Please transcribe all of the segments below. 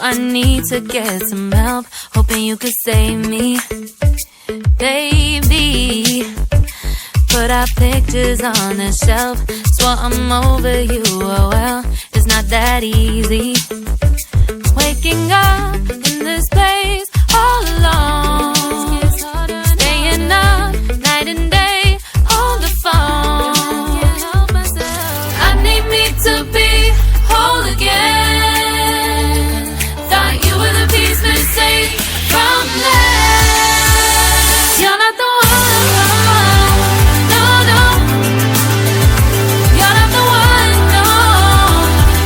I need to get some help, hoping you could save me. Baby, put our pictures on the shelf. Swore I'm over you, oh well, it's not that easy. Waking up in this place all alone, staying up night and day on the phone. I need me to be whole again. Thought you were the piece missing from that. You're not the one, no, no. You're not the one, no,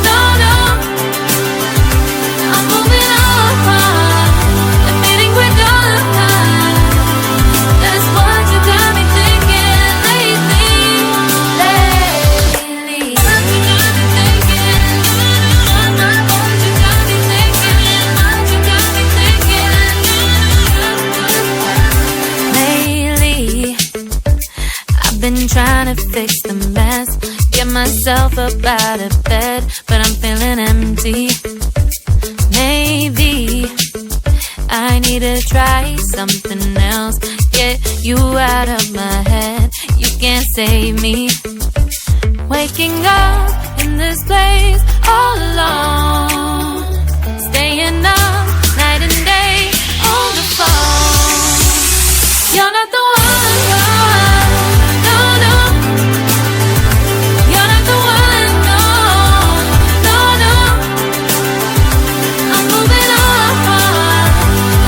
no, no. I'm moving on, admitting we're done. That's what you got me thinking lately. What you got me thinking? What you got me thinking? What you got me thinking? Lately, I've been trying to fix the mess, get myself up out of bed, but I'm feeling empty. Maybe I need to try something else, get you out of my head. You can't save me. Waking up in this place all alone, staying up night and day on the phone. You're not the one, no, no. You're not the one, no, no, no. I'm moving on,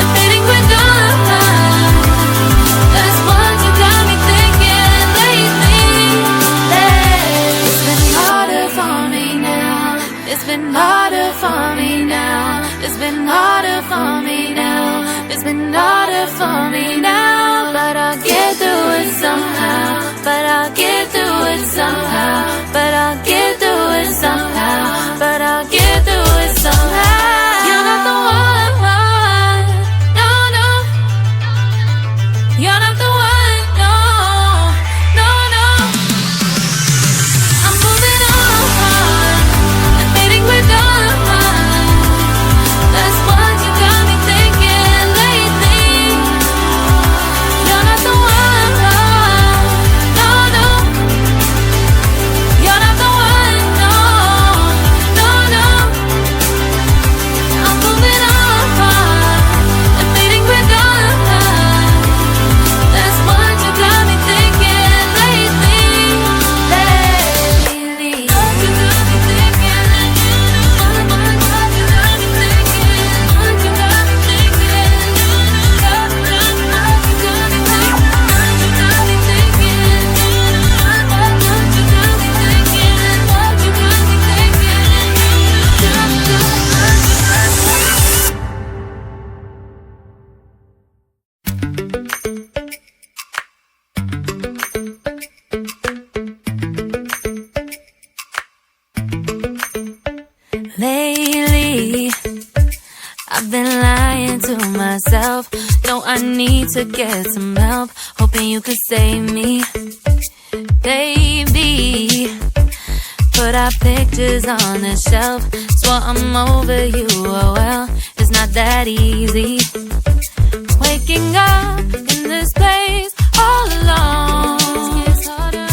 admitting we're done. That's what you got me thinking lately. It's been harder for me now. It's been harder for me now. It's been harder for me now. It's been harder for me now. But I'll get through it somehow. But I'll get through it somehow. But I'll get through it somehow. But I'll get through it somehow. You're not the one, no, no. You're not the one, no, no, no. I'm moving on, admitting we're done. That's what you got me thinking lately. You're not the one, no, no. You're not the one, no, no, no. I'm moving on, admitting we're done. That's what you got me thinking lately. What you got me thinking? What you got me thinking? What you got me thinking? What you got me thinking? What you got me thinking? What you got me thinking? What you got me Lately, I've been lying to myself. No, I need to get some help, hoping you could save me. Baby, put our pictures on the shelf. Swore I'm over you, oh well, it's not that easy. Waking up in this place all alone,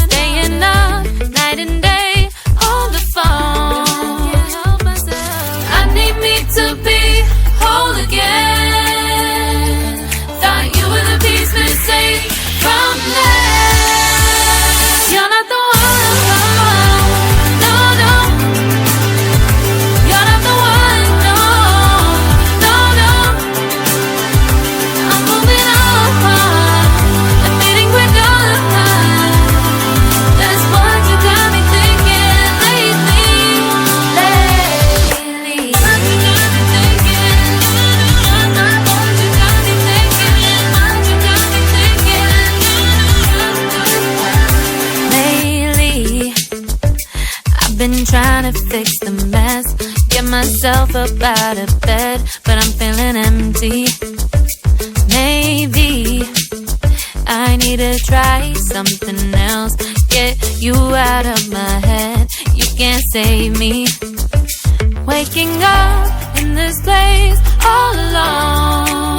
staying up night and day on the phone. I need me to be whole again. Thought you were the piece missing from that. You're not the one, no, no. You're not the one, no, no, no. I'm moving on, admitting we're done. That's what you got me thinking lately. What you got me thinking? What you got me thinking? What you got me thinking? Lately, I've been trying to fix the mess, get myself up out of bed, but I'm feeling empty. Maybe I need to try something else, get you out of my head. You can't save me. Waking up in in this place all alone.